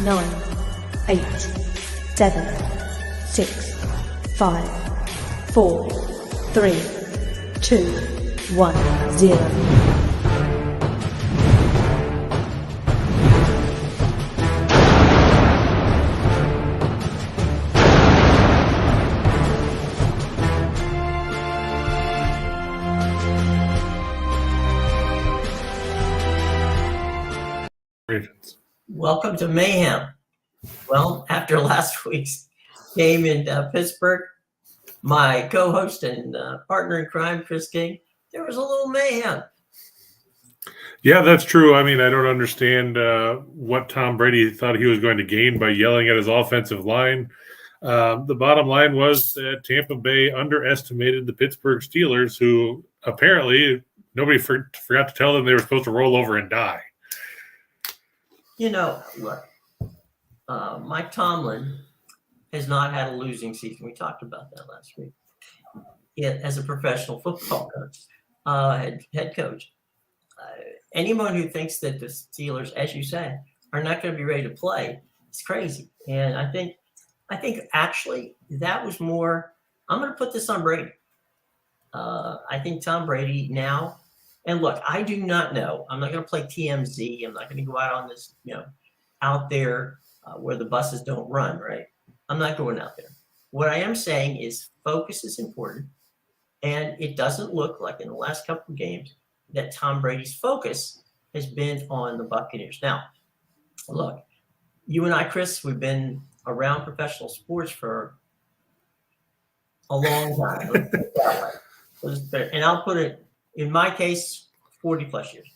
9, 8, 7, 6, 5, 4, 3, 2, 1, 0. Welcome to Mayhem. Well, after last week's game in Pittsburgh, my co-host and partner in crime, Chris King, there was a little mayhem. Yeah, that's true. I mean, I don't understand what Tom Brady thought he was going to gain by yelling at his offensive line. The bottom line was that Tampa Bay underestimated the Pittsburgh Steelers, who apparently nobody forgot to tell them they were supposed to roll over and die. You know, look, Mike Tomlin has not had a losing season. We talked about that last week. As a professional football coach, head coach, anyone who thinks that the Steelers, as you said, are not going to be ready to play, it's crazy. And I think actually that was more. I'm going to put this on Brady. I think Tom Brady now. And look, I do not know. I'm not going to play TMZ. I'm not going to go out on this, out there where the buses don't run, right? I'm not going out there. What I am saying is focus is important. And it doesn't look like in the last couple of games that Tom Brady's focus has been on the Buccaneers. Now, look, you and I, Chris, we've been around professional sports for a long time. Let's put it that way. And I'll put it, in my case, 40 plus years.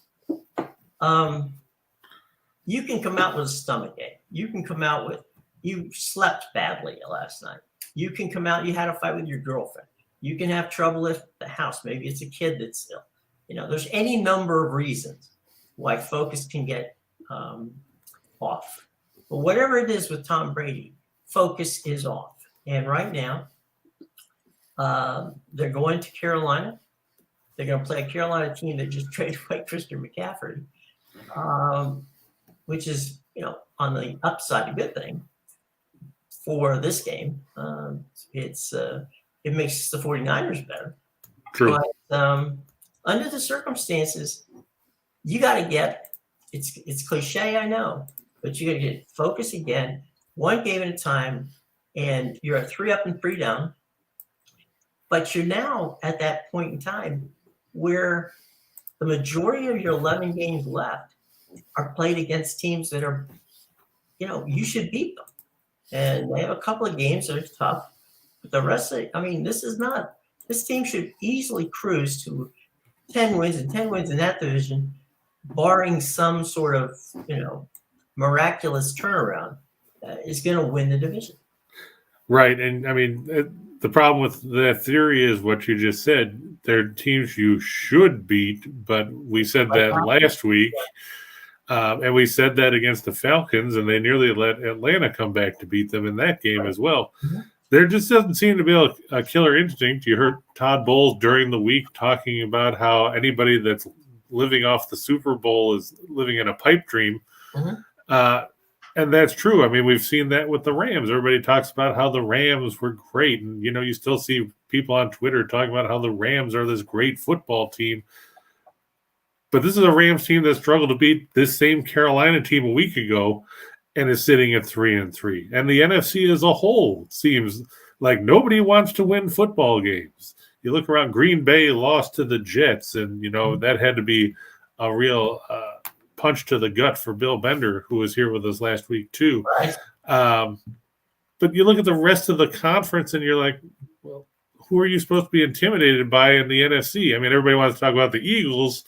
You can come out with a stomach ache. You can come out with, you slept badly last night. You can come out, you had a fight with your girlfriend. You can have trouble at the house. Maybe it's a kid that's ill. There's any number of reasons why focus can get off. But whatever it is with Tom Brady, focus is off. And right now, they're going to Carolina. They're going to play a Carolina team that just traded away Christian McCaffrey, which is, on the upside, a good thing for this game. It makes the 49ers better. True. But under the circumstances, you got to get, it's cliche, I know, but you got to get focus again, one game at a time, and you're at 3 up and 3 down. But you're now at that point in time where the majority of your 11 games left are played against teams that are, you should beat them. And they have a couple of games that are tough. But the rest of it, this team should easily cruise to 10 wins and 10 wins in that division, barring some sort of, miraculous turnaround, is going to win the division. Right. And the problem with that theory is what you just said. They're teams you should beat, but we said that last week. And we said that against the Falcons, and they nearly let Atlanta come back to beat them in that game as well. Mm-hmm. There just doesn't seem to be a killer instinct. You heard Todd Bowles during the week talking about how anybody that's living off the Super Bowl is living in a pipe dream. Mm-hmm. And that's true. We've seen that with the Rams. Everybody talks about how the Rams were great. And, you still see people on Twitter talking about how the Rams are this great football team. But this is a Rams team that struggled to beat this same Carolina team a week ago and is sitting at 3-3. And the NFC as a whole seems like nobody wants to win football games. You look around, Green Bay lost to the Jets, and, that had to be a real punch to the gut for Bill Bender, who was here with us last week too. Right. But you look at the rest of the conference and you're like, well, who are you supposed to be intimidated by in the NFC? Everybody wants to talk about the Eagles,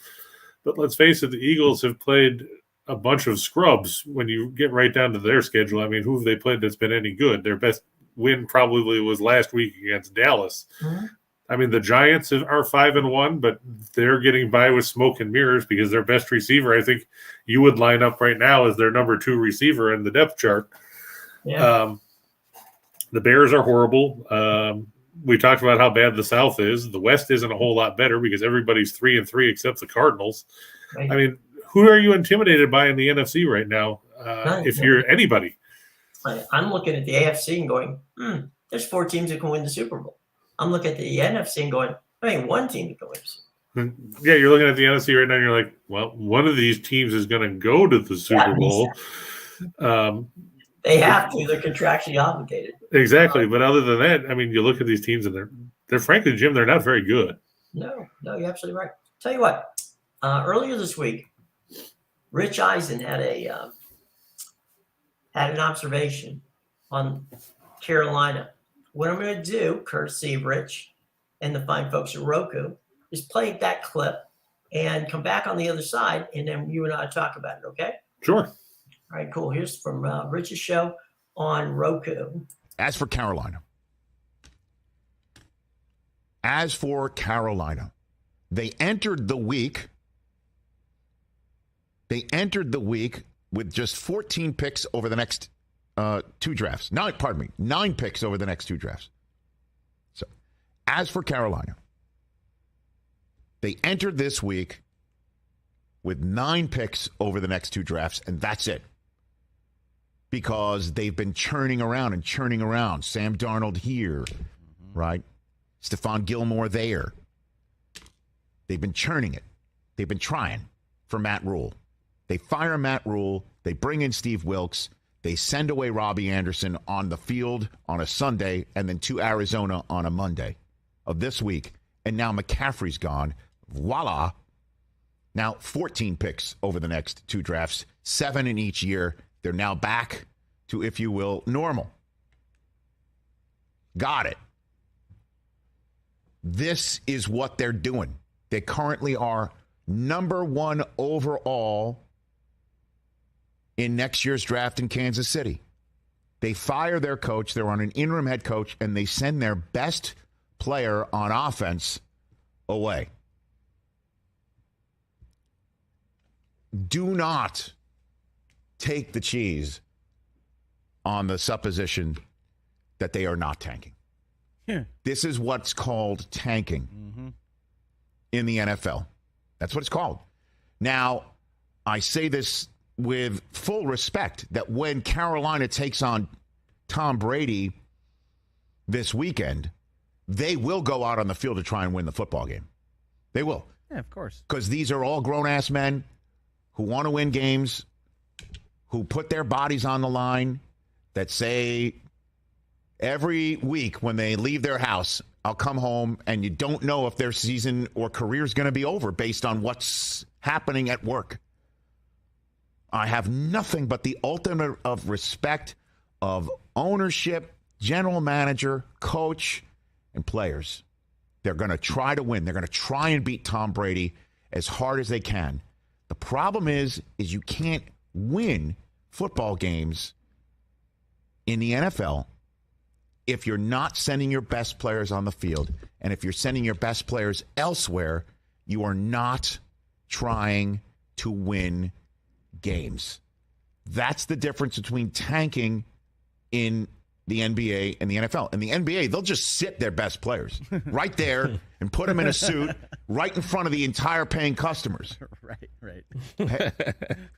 but let's face it, the Eagles have played a bunch of scrubs when you get right down to their schedule. Who have they played that's been any good? Their best win probably was last week against Dallas. Mm-hmm. The Giants are 5-1, but they're getting by with smoke and mirrors because their best receiver, I think you would line up right now as their number 2 receiver in the depth chart. Yeah. The Bears are horrible. We talked about how bad the South is. The West isn't a whole lot better because everybody's 3-3 except the Cardinals. Right. Who are you intimidated by in the NFC right now? if you're anybody. I'm looking at the AFC and going, there's 4 teams that can win the Super Bowl. I'm looking at the NFC and going, one team that can win the Super Bowl. Yeah, you're looking at the NFC right now and you're like, well, one of these teams is going to go to the Super Bowl. They have to. They're contractually obligated. Exactly. But other than that, I mean, you look at these teams and they're frankly, Jim, they're not very good. No, you're absolutely right. Tell you what, earlier this week, Rich Eisen had an observation on Carolina. What I'm going to do, courtesy of Rich and the fine folks at Roku, is play that clip and come back on the other side, and then you and I talk about it, okay? Sure. All right, cool. Here's from Rich's show on Roku. As for Carolina, they entered the week with just 14 picks over the next 2 drafts. 9 picks over the next 2 drafts. So, as for Carolina, they entered this week with 9 picks over the next 2 drafts, and that's it. Because they've been churning around. Sam Darnold here, right? Stephon Gilmore there. They've been churning it. They've been trying for Matt Rule. They fire Matt Rule. They bring in Steve Wilkes. They send away Robbie Anderson on the field on a Sunday and then to Arizona on a Monday of this week. And now McCaffrey's gone. Voila. Now 14 picks over the next 2 drafts, 7 in each year. They're now back to, if you will, normal. Got it. This is what they're doing. They currently are number 1 overall in next year's draft in Kansas City. They fire their coach. They're on an interim head coach, and they send their best player on offense away. Do not take the cheese on the supposition that they are not tanking. Yeah. This is what's called tanking in the NFL. That's what it's called. Now, I say this with full respect that when Carolina takes on Tom Brady this weekend, they will go out on the field to try and win the football game. They will. Yeah, of course. Because these are all grown-ass men who want to win games, who put their bodies on the line, that say every week when they leave their house, I'll come home, and you don't know if their season or career is going to be over based on what's happening at work. I have nothing but the ultimate of respect of ownership, general manager, coach, and players. They're going to try to win. They're going to try and beat Tom Brady as hard as they can. The problem is you can't win football games in the NFL if you're not sending your best players on the field. And if you're sending your best players elsewhere, you are not trying to win games. That's the difference between tanking in the NBA and the NFL. In the NBA, they'll just sit their best players right there and put them in a suit right in front of the entire paying customers. Right. Hey,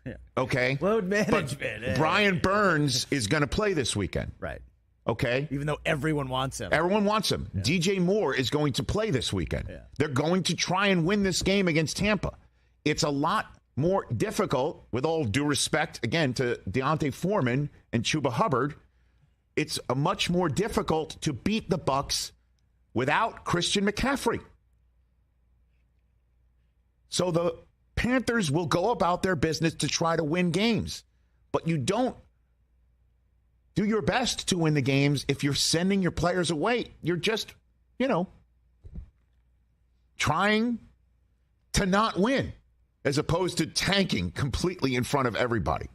Yeah. Okay? Load management. But Brian Burns is going to play this weekend. Right. Okay? Even though everyone wants him. Everyone wants him. Yeah. DJ Moore is going to play this weekend. Yeah. They're going to try and win this game against Tampa. It's a lot more difficult, with all due respect, again, to Deontay Foreman and Chuba Hubbard. It's a much more difficult to beat the Bucs without Christian McCaffrey. So the Panthers will go about their business to try to win games. But you don't do your best to win the games if you're sending your players away. You're just, trying to not win as opposed to tanking completely in front of everybody.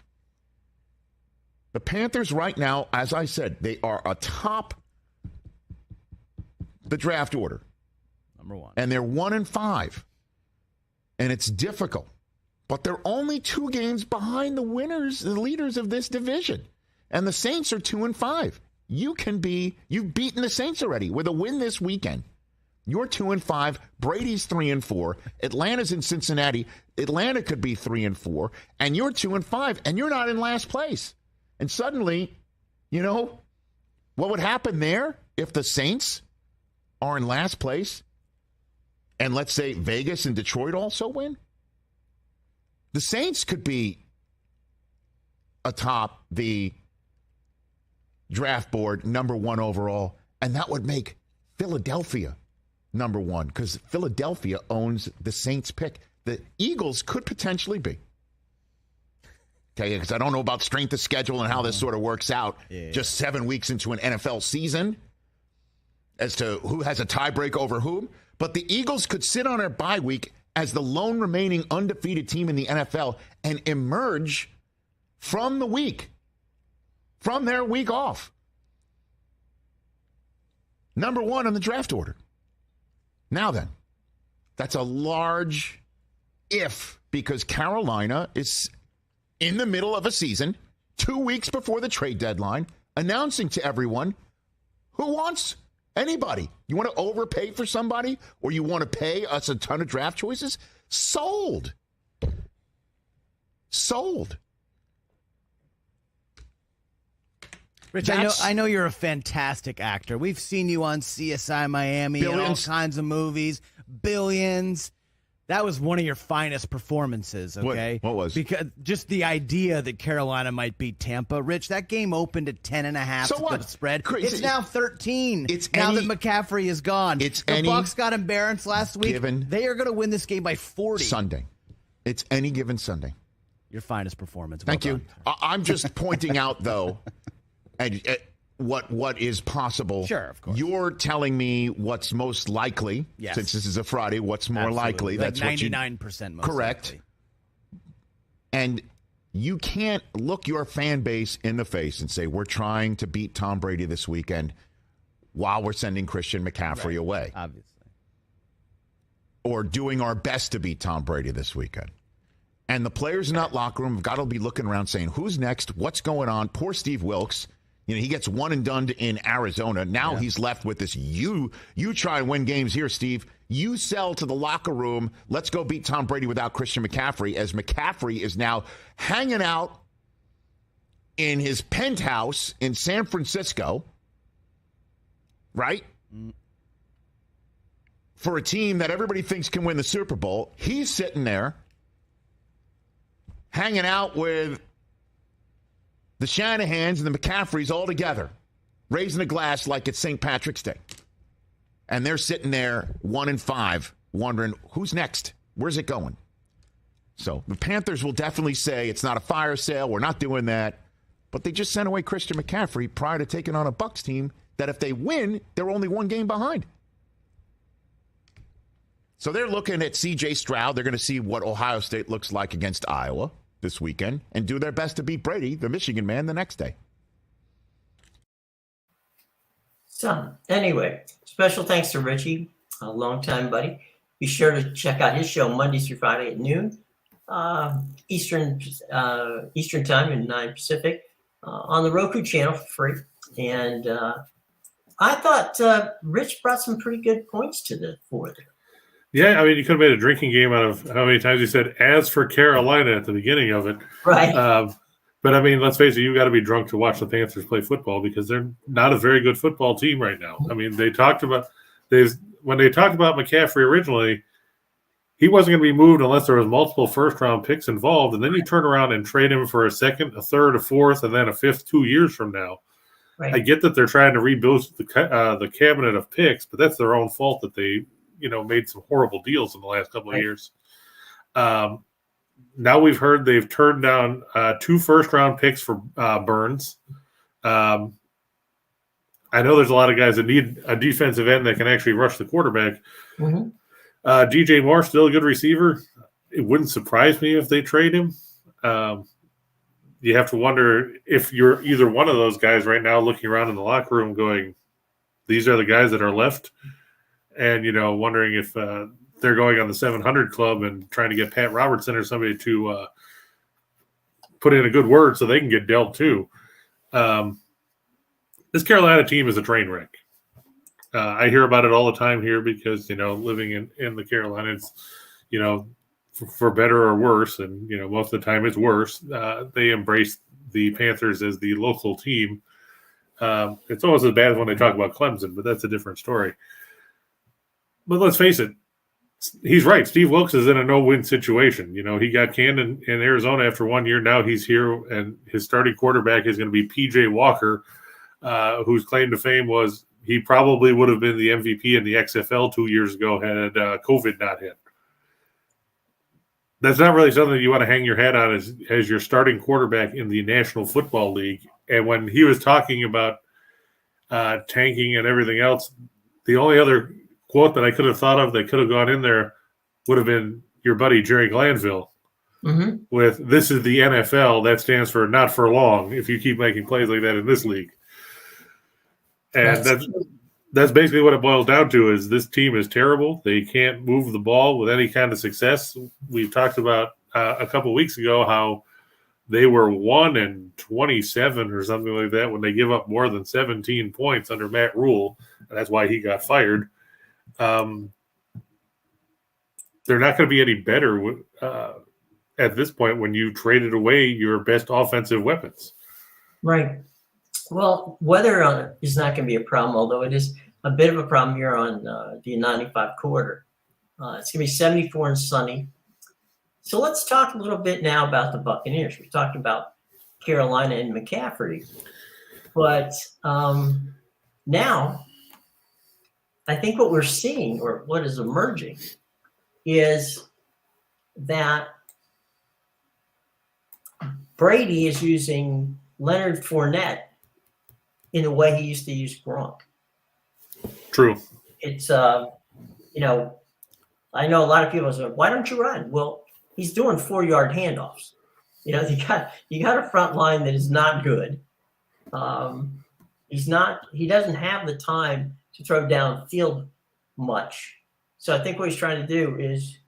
The Panthers right now, as I said, they are atop the draft order. Number 1. And they're 1-5. And it's difficult. But they're only 2 games behind the leaders of this division. And the Saints are 2-5. You've beaten the Saints already with a win this weekend. You're 2-5. Brady's 3-4. Atlanta's in Cincinnati. Atlanta could be 3-4, and you're 2-5, and you're not in last place. And suddenly, what would happen there if the Saints are in last place, and let's say Vegas and Detroit also win? The Saints could be atop the draft board, number 1 overall, and that would make Philadelphia number 1 because Philadelphia owns the Saints pick. The Eagles could potentially be. Okay, because I don't know about strength of schedule and how this sort of works out just 7 weeks into an NFL season as to who has a tiebreak over whom. But the Eagles could sit on their bye week as the lone remaining undefeated team in the NFL and emerge from the week, from their week off, number 1 on the draft order. Now then, that's a large if because Carolina is in the middle of a season, 2 weeks before the trade deadline, announcing to everyone who wants anybody. You want to overpay for somebody or you want to pay us a ton of draft choices? Sold. Rich, I know you're a fantastic actor. We've seen you on CSI Miami and all kinds of movies, Billions. That was one of your finest performances, okay? What was? Because just the idea that Carolina might beat Tampa. Rich, that game opened at 10.5 so what? The spread. Crazy. It's now 13. Now that McCaffrey is gone. The Bucs got embarrassed last week. They are going to win this game by 40. Sunday. It's any given Sunday. Your finest performance. Thank you. I'm just pointing out, though, what is possible. Sure, of course. You're telling me what's most likely, since this is a Friday, what's more likely. Like that's 99% most correct. likely. And you can't look your fan base in the face and say, we're trying to beat Tom Brady this weekend while we're sending Christian McCaffrey away. Obviously. Or doing our best to beat Tom Brady this weekend. And the players in that locker room have got to be looking around saying, who's next? What's going on? Poor Steve Wilkes. He gets one and done in Arizona. Now he's left with this. You try and win games here, Steve. You sell to the locker room. Let's go beat Tom Brady without Christian McCaffrey, as McCaffrey is now hanging out in his penthouse in San Francisco, right? For a team that everybody thinks can win the Super Bowl. He's sitting there hanging out with the Shanahans and the McCaffreys all together, raising a glass like it's St. Patrick's Day. And they're sitting there 1-5, wondering, who's next? Where's it going? So the Panthers will definitely say it's not a fire sale. We're not doing that. But they just sent away Christian McCaffrey prior to taking on a Bucs team that if they win, they're only one game behind. So they're looking at C.J. Stroud. They're going to see what Ohio State looks like against Iowa this weekend and do their best to beat Brady, the Michigan man, the next day. So anyway, special thanks to Richie, a longtime buddy. Be sure to check out his show Monday through Friday at noon Eastern time and 9 Pacific on the Roku channel for free. And I thought Rich brought some pretty good points to the fore there. Yeah, I mean, you could have made a drinking game out of how many times you said, as for Carolina at the beginning of it. Right. But, I mean, let's face it, you got to be drunk to watch the Panthers play football because they're not a very good football team right now. I mean, when they talked about McCaffrey originally, he wasn't going to be moved unless there was multiple first-round picks involved, and then you turn around and trade him for a second, a third, a fourth, and then a fifth 2 years from now. Right. I get that they're trying to rebuild the cabinet of picks, but that's their own fault that they – made some horrible deals in the last couple of years. Now we've heard they've turned down 2 first-round picks for Burns. I know there's a lot of guys that need a defensive end that can actually rush the quarterback. Mm-hmm. DJ Moore, still a good receiver. It wouldn't surprise me if they trade him. You have to wonder if you're either one of those guys right now looking around in the locker room going, these are the guys that are left. And, wondering if they're going on the 700 club and trying to get Pat Robertson or somebody to put in a good word so they can get dealt too. This Carolina team is a train wreck. I hear about it all the time here because, living in the Carolinas, for better or worse, and, most of the time it's worse, they embrace the Panthers as the local team. It's almost as bad when they talk about Clemson, but that's a different story. But let's face it, he's right. Steve Wilkes is in a no-win situation. He got canned in Arizona after 1 year. Now he's here, and his starting quarterback is going to be P.J. Walker, whose claim to fame was he probably would have been the MVP in the XFL 2 years ago had COVID not hit. That's not really something you want to hang your hat on as your starting quarterback in the National Football League. And when he was talking about tanking and everything else, the only other quote that I could have thought of that could have gone in there would have been your buddy Jerry Glanville with "This is the NFL." That stands for not for long. If you keep making plays like that in this league, and that's basically what it boils down to: is this team is terrible. They can't move the ball with any kind of success. We've talked about a couple of weeks ago how they were 1-27 or something like that when they give up more than 17 points under Matt Rule, and that's why he got fired. They're not going to be any better at this point when you traded away your best offensive weapons. Right. Well, weather is not going to be a problem, although it is a bit of a problem here on the 95 quarter. It's going to be 74 and sunny. So let's talk a little bit now about the Buccaneers. We talked about Carolina and McCaffrey. But now I think what we're seeing, or what is emerging, is that Brady is using Leonard Fournette in the way he used to use Gronk. True. It's, I know a lot of people say, why don't you run? Well, he's doing 4-yard handoffs. You got a front line that is not good. He doesn't have the time to throw downfield much. So I think what he's trying to do is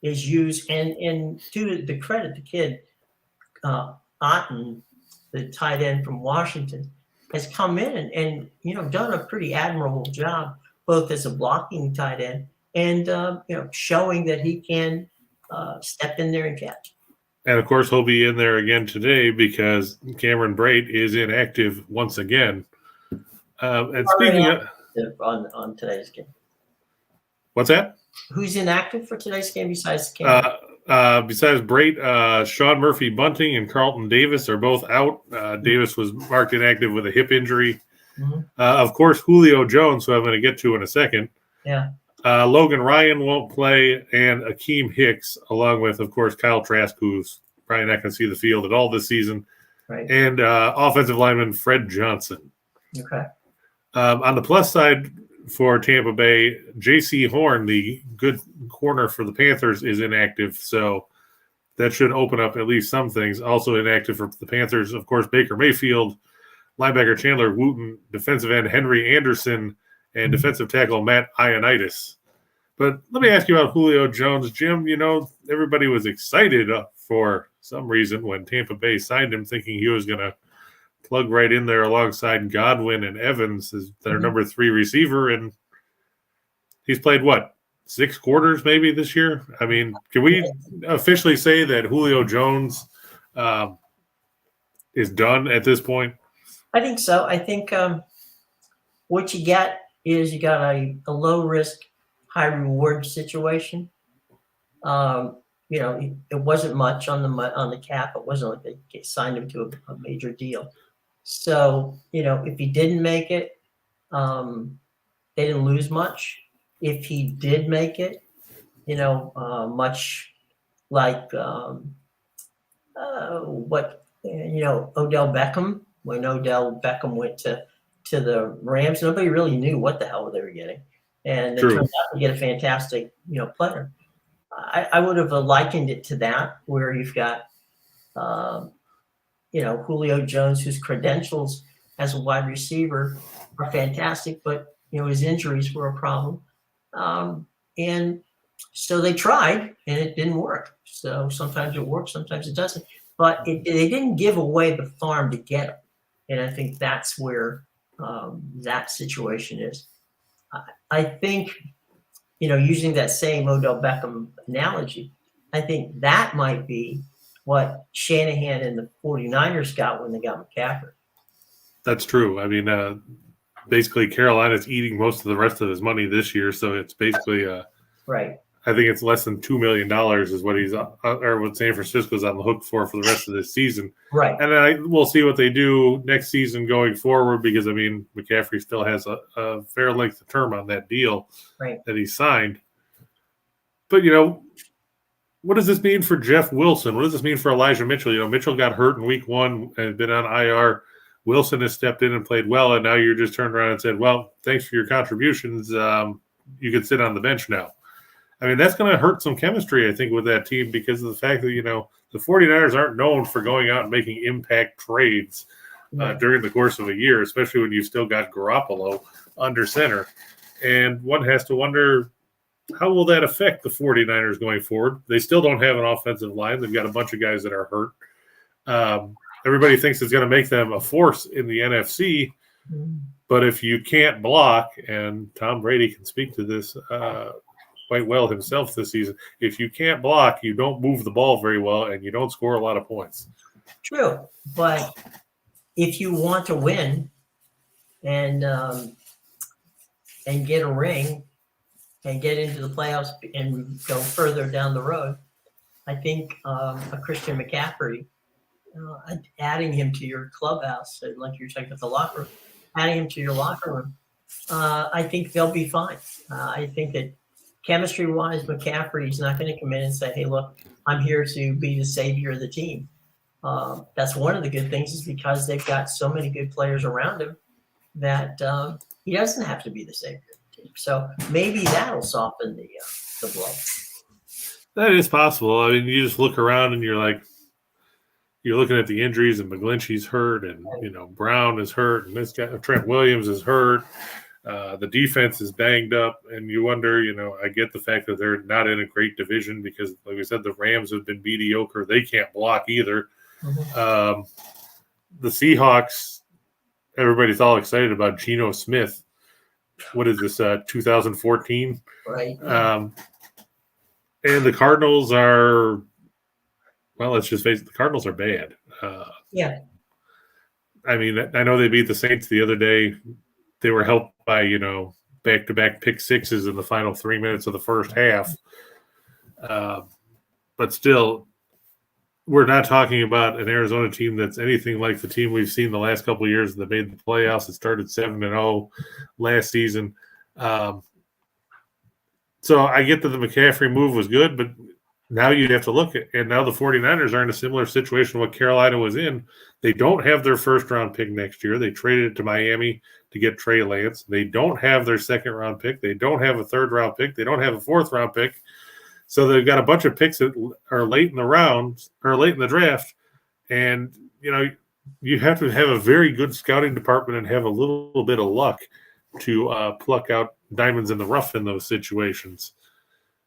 use, and to the credit, the kid, Otten, the tight end from Washington, has come in and done a pretty admirable job, both as a blocking tight end and showing that he can step in there and catch. And of course, he'll be in there again today because Cameron Brate is inactive once again. And speaking of on today's game, what's that? Who's inactive for today's game besides Cameron? Besides Brate, Sean Murphy-Bunting and Carlton Davis are both out. Davis was marked inactive with a hip injury. Of course, Julio Jones, who I'm going to get to in a second. Yeah. Logan Ryan won't play, and Akeem Hicks, along with, of course, Kyle Trask, who's probably not going to see the field at all this season, right. And offensive lineman Fred Johnson. Okay. On the plus side for Tampa Bay, J.C. Horn, the good corner for the Panthers, is inactive, so that should open up at least some things. Also inactive for the Panthers, of course, Baker Mayfield, linebacker Chandler Wooten, defensive end Henry Anderson, and defensive tackle Matt Ioannidis. But let me ask you about Julio Jones. Jim, everybody was excited for some reason when Tampa Bay signed him, thinking he was going to plug right in there alongside Godwin and Evans as their number 3 receiver. And he's played, 6 quarters maybe this year? I mean, can we officially say that Julio Jones is done at this point? I think so. I think what you get is you got a low risk, high reward situation. It wasn't much on the cap. It wasn't like they signed him to a major deal. So, if he didn't make it, they didn't lose much. If he did make it, much like Odell Beckham, when Odell Beckham went to the Rams, nobody really knew what the hell they were getting. And they turned out to get a fantastic, player. I would have likened it to that, where you've got, Julio Jones, whose credentials as a wide receiver are fantastic, but, his injuries were a problem. And so they tried, and it didn't work. So sometimes it works, sometimes it doesn't. But they didn't give away the farm to get him. And I think that's where that situation is. I think, using that same Odell Beckham analogy, I think that might be what Shanahan and the 49ers got when they got McCaffrey. That's true. I mean, basically Carolina's eating most of the rest of his money this year, so it's basically right. I think it's less than $2 million is what he's or what San Francisco's on the hook for the rest of this season. Right. And then we'll see what they do next season going forward, because I mean McCaffrey still has a fair length of term on that deal that he signed. But what does this mean for Jeff Wilson? What does this mean for Elijah Mitchell? Mitchell got hurt in week 1 and been on IR. Wilson has stepped in and played well, and now you're just turned around and said, well, thanks for your contributions. You can sit on the bench now. I mean, that's going to hurt some chemistry, I think, with that team, because of the fact that, the 49ers aren't known for going out and making impact trades during the course of a year, especially when you've still got Garoppolo under center. And one has to wonder, how will that affect the 49ers going forward? They still don't have an offensive line. They've got a bunch of guys that are hurt. Everybody thinks it's going to make them a force in the NFC. But if you can't block, and Tom Brady can speak to this quite well himself this season, if you can't block, you don't move the ball very well, and you don't score a lot of points. True. But if you want to win and get a ring and get into the playoffs and go further down the road, I think a Christian McCaffrey, adding him to your clubhouse, like you're talking about the locker room, adding him to your locker room, I think they'll be fine. I think that chemistry-wise, McCaffrey's not going to come in and say, hey, look, I'm here to be the savior of the team. That's one of the good things, is because they've got so many good players around him that he doesn't have to be the savior of the team. So maybe that'll soften the blow. That is possible. I mean, you just look around and you're looking at the injuries, and McGlinchey's hurt, and Brown is hurt, and this guy Trent Williams is hurt. The defense is banged up, and you wonder, I get the fact that they're not in a great division because, like we said, the Rams have been mediocre. They can't block either. The Seahawks, everybody's all excited about Geno Smith. What is this, 2014? Right. And the Cardinals are, well, let's just face it, the Cardinals are bad. Yeah. I mean, I know they beat the Saints the other day. They were helped by, back-to-back pick sixes in the final 3 minutes of the first half. But still, we're not talking about an Arizona team that's anything like the team we've seen the last couple of years that made the playoffs. It started 7-0 last season. So I get that the McCaffrey move was good, but now you'd have to look at, and now the 49ers are in a similar situation to what Carolina was in. They don't have their first-round pick next year. They traded it to Miami to get Trey Lance. They don't have their second-round pick. They don't have a third-round pick. They don't have a fourth-round pick. So they've got a bunch of picks that are late in the rounds or late in the draft. And, you have to have a very good scouting department and have a little bit of luck to pluck out diamonds in the rough in those situations.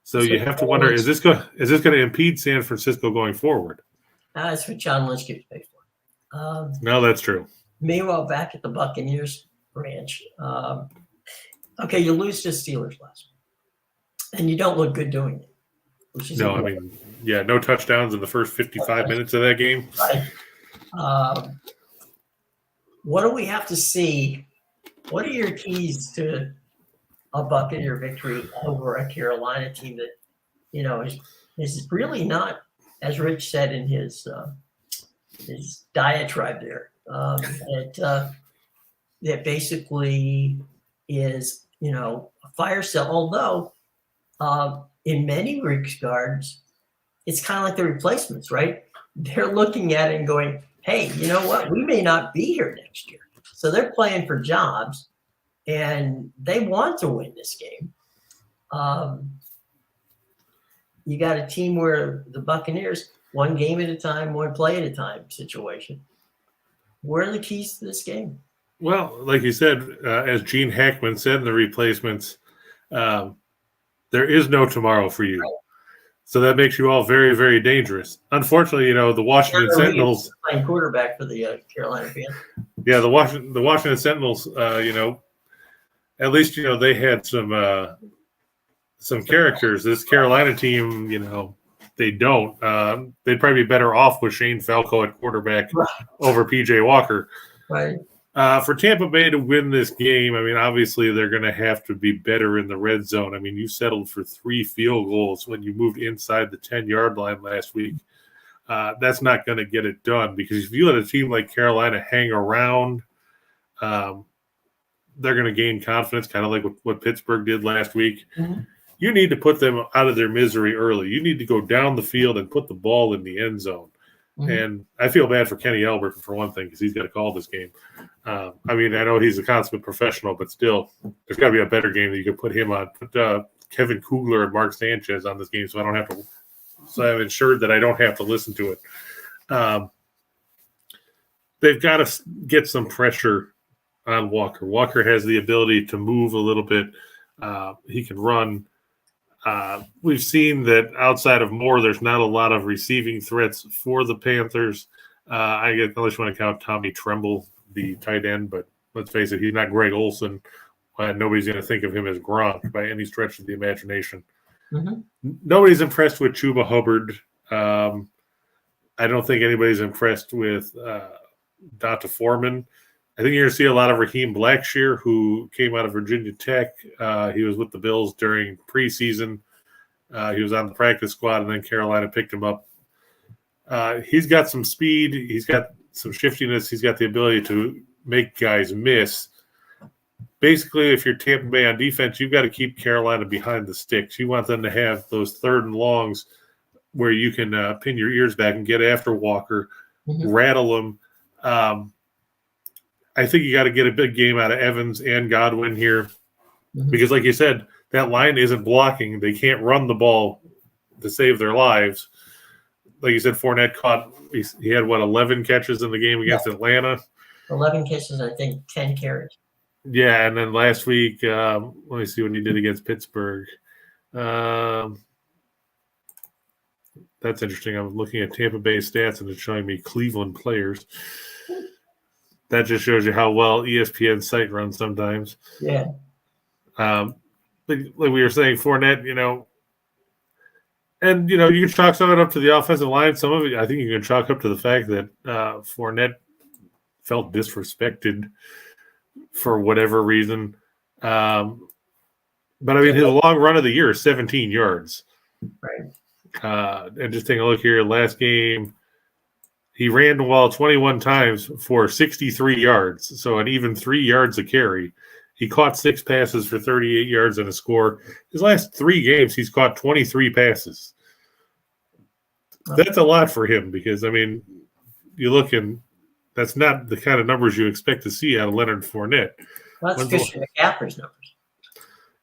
So you have to wonder, is this going to impede San Francisco going forward? That's what John Lynch gets paid for. No, that's true. Meanwhile, back at the Buccaneers ranch, okay, you lose to Steelers last week, and you don't look good doing it. No, I mean, no touchdowns in the first 55 minutes of that game. Right. What do we have to see? What are your keys to a Buccaneer victory over a Carolina team that, is really not, as Rich said in his diatribe there, that basically is, a fire sale, although in many regards, it's kind of like the replacements, right? They're looking at it and going, hey, you know what? We may not be here next year. So they're playing for jobs, and they want to win this game. You got a team where the Buccaneers, one game at a time, one play at a time situation. Where are the keys to this game? Well, like you said, as Gene Hackman said in the replacements, there is no tomorrow for you. Right. So that makes you all very, very dangerous. Unfortunately, the Washington Sentinels playing quarterback for the Carolina Panthers. Yeah, the Washington Sentinels, at least, they had some characters. This Carolina team, they don't. They'd probably be better off with Shane Falco at quarterback over PJ Walker. Right. For Tampa Bay to win this game, obviously they're going to have to be better in the red zone. You settled for 3 field goals when you moved inside the 10-yard line last week. That's not going to get it done, because if you let a team like Carolina hang around, they're going to gain confidence, kind of like what Pittsburgh did last week. Mm-hmm. You need to put them out of their misery early. You need to go down the field and put the ball in the end zone. Mm-hmm. And I feel bad for Kenny Albert, for one thing, because he's got to call this game. I know he's a consummate professional, but still, there's got to be a better game that you can put him on. Put Kevin Kugler and Mark Sanchez on this game, so I'm ensured that I don't have to listen to it. They've got to get some pressure on Walker. Walker has the ability to move a little bit. He can run. We've seen that outside of Moore, there's not a lot of receiving threats for the Panthers. Unless you want to count Tommy Tremble, the tight end, but let's face it, he's not Greg Olson. Nobody's going to think of him as Gronk by any stretch of the imagination. Mm-hmm. Nobody's impressed with Chuba Hubbard. I don't think anybody's impressed with Donta Foreman. I think you're going to see a lot of Raheem Blackshear, who came out of Virginia Tech. He was with the Bills during preseason. He was on the practice squad, and then Carolina picked him up. He's got some speed. He's got some shiftiness. He's got the ability to make guys miss. Basically, if you're Tampa Bay on defense, you've got to keep Carolina behind the sticks. You want them to have those 3rd and longs where you can pin your ears back and get after Walker, mm-hmm. rattle him. I think you got to get a big game out of Evans and Godwin here, mm-hmm. because, like you said, that line isn't blocking. They can't run the ball to save their lives. Like you said, Fournette he had 11 catches in the game against Atlanta. 11 catches, I think 10 carries. Yeah, and then last week, let me see what he did against Pittsburgh. That's interesting. I'm looking at Tampa Bay stats, and it's showing me Cleveland players. That just shows you how well ESPN's site runs sometimes. Yeah. Like we were saying, Fournette, and, you can chalk some of it up to the offensive line. Some of it, I think you can chalk up to the fact that Fournette felt disrespected for whatever reason. But, his long run of the year is 17 yards. Right. And just taking a look here, last game, he ran the ball 21 times for 63 yards, so an even 3 yards a carry. He caught 6 passes for 38 yards and a score. His last 3 games, he's caught 23 passes. That's a lot for him because, you look and that's not the kind of numbers you expect to see out of Leonard Fournette. That's Christian McCaffrey's numbers.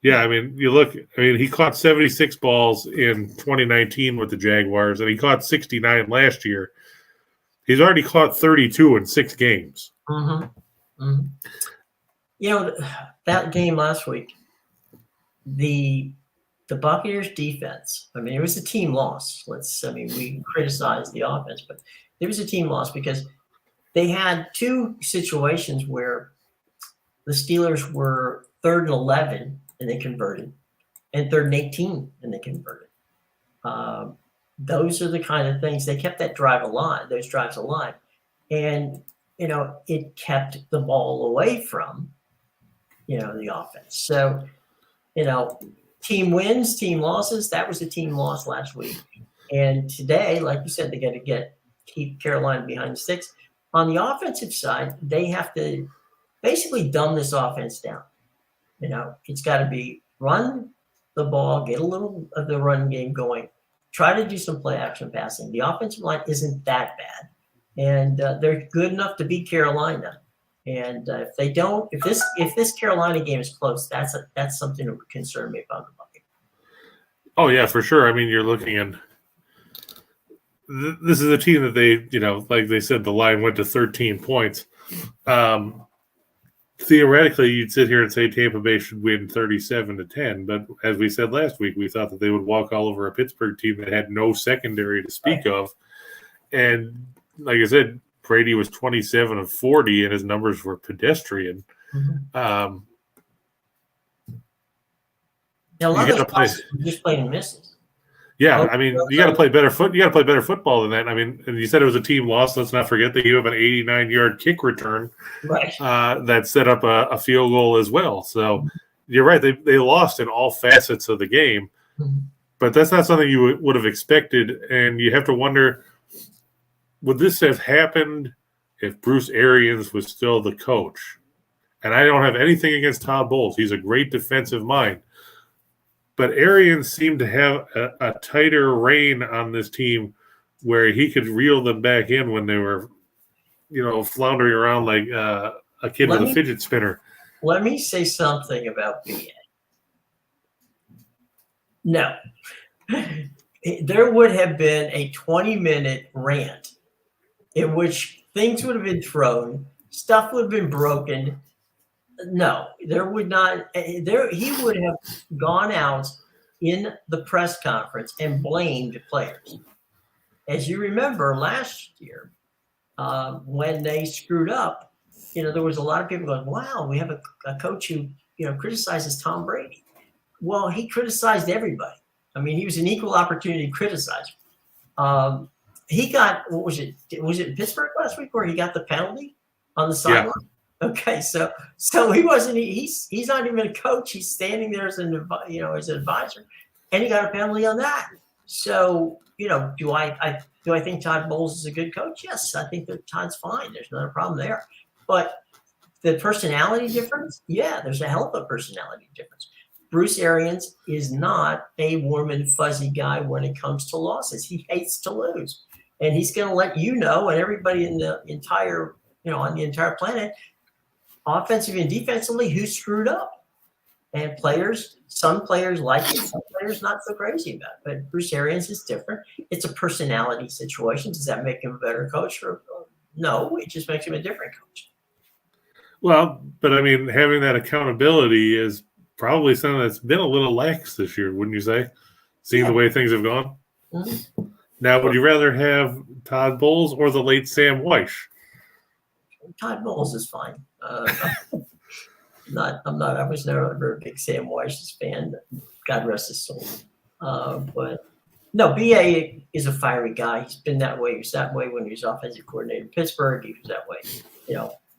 Yeah, you look, he caught 76 balls in 2019 with the Jaguars, and he caught 69 last year. He's already caught 32 in 6 games. Mm-hmm. Mm-hmm. That game last week, the Buccaneers defense, it was a team loss. We criticized the offense, but it was a team loss because they had 2 situations where the Steelers were 3rd and 11 and they converted, and 3rd and 18 and they converted. Those are the kind of things they kept those drives alive. And, it kept the ball away from, the offense. So, team wins, team losses. That was a team loss last week. And today, like you said, they got to keep Carolina behind the sticks. On the offensive side, they have to basically dumb this offense down. It's got to be run the ball, get a little of the run game going, try to do some play action passing. The offensive line isn't that bad, and they're good enough to beat Carolina. And if they don't, if this Carolina game is close, that's something that would concern me about the Buccaneers. Oh yeah, for sure. You're looking at this is a team that they, like they said, the line went to 13 points. Theoretically, you'd sit here and say Tampa Bay should win 37-10, but as we said last week, we thought that they would walk all over a Pittsburgh team that had no secondary to speak of. And like I said, Brady was 27 of 40, and his numbers were pedestrian. Mm-hmm. Now, a lot of those just playing misses. Yeah, I mean, you got to play better You got to play better football than that. I mean, and you said it was a team loss. Let's not forget that you have an 89-yard kick return, right? That set up a field goal as well. So you're right; they lost in all facets of the game, but that's not something you would have expected. And you have to wonder, would this have happened if Bruce Arians was still the coach? And I don't have anything against Todd Bowles; he's a great defensive mind. But Arians seemed to have a tighter rein on this team where he could reel them back in when they were, floundering around like a kid with a fidget spinner. Let me say something about BA. No. There would have been a 20-minute rant in which things would have been thrown, stuff would have been broken. No, there would not. He would have gone out in the press conference and blamed players. As you remember last year, when they screwed up, there was a lot of people going, "Wow, we have a coach who criticizes Tom Brady." Well, he criticized everybody. I mean, he was an equal opportunity criticizer. He got Was it Pittsburgh last week where he got the penalty on the sideline? Yeah. Okay, so he wasn't. He's not even a coach. He's standing there as an advisor, and he got a penalty on that. So do I think Todd Bowles is a good coach? Yes, I think that Todd's fine. There's not a problem there. But the personality difference, yeah, there's a hell of a personality difference. Bruce Arians is not a warm and fuzzy guy when it comes to losses. He hates to lose, and he's going to let and everybody in the entire on the entire planet, offensively and defensively, who screwed up. And some players like it, some players not so crazy about it. But Bruce Arians is different. It's a personality situation. Does that make him a better coach? No, it just makes him a different coach. Well, but I mean, having that accountability is probably something that's been a little lax this year, wouldn't you say? Seeing the way things have gone? Mm-hmm. Now, would you rather have Todd Bowles or the late Sam Weish? Todd Bowles is fine. I was never a big Sam Weiss fan. God rest his soul. But no, BA is a fiery guy. He's been that way. He was that way when he was offensive coordinator in Pittsburgh. He was that way,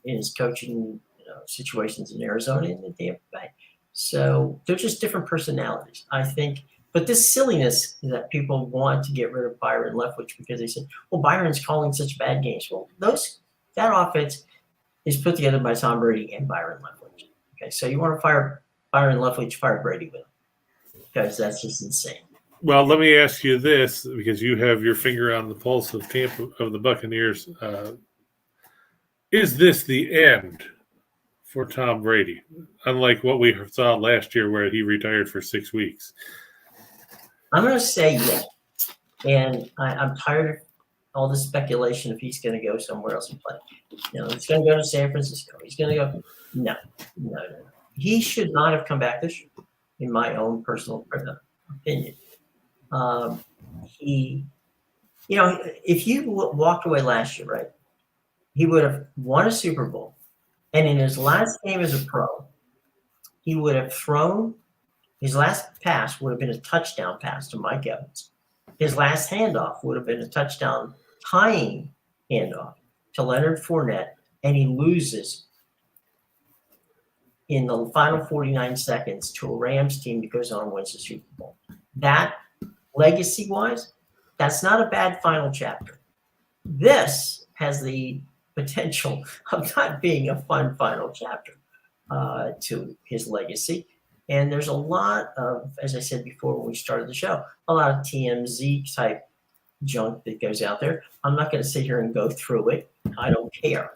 in his coaching situations in Arizona and in Tampa Bay. So they're just different personalities, I think. But this silliness that people want to get rid of Byron Leftwich because they said, well, Byron's calling such bad games. Well, that offense is put together by Tom Brady and Byron Leftwich. Okay, so you want to fire Byron Leftwich, fire Brady with him because that's just insane. Well, let me ask you this, because you have your finger on the pulse of the Buccaneers. Is this the end for Tom Brady? Unlike what we saw last year where he retired for 6 weeks. I'm going to say yes. And I'm tired of all this speculation if he's going to go somewhere else and play. He's going to go to San Francisco. He's going to go. No. He should not have come back this year, in my own personal opinion. If you walked away last year, right, he would have won a Super Bowl. And in his last game as a pro, he would have thrown – his last pass would have been a touchdown pass to Mike Evans. His last handoff would have been a touchdown tying handoff to Leonard Fournette, and he loses in the final 49 seconds to a Rams team that goes on and wins the Super Bowl. That, legacy-wise, that's not a bad final chapter. This has the potential of not being a fun final chapter to his legacy. And there's a lot of, as I said before when we started the show, a lot of TMZ type junk that goes out there. I'm not going to sit here and go through it. I don't care.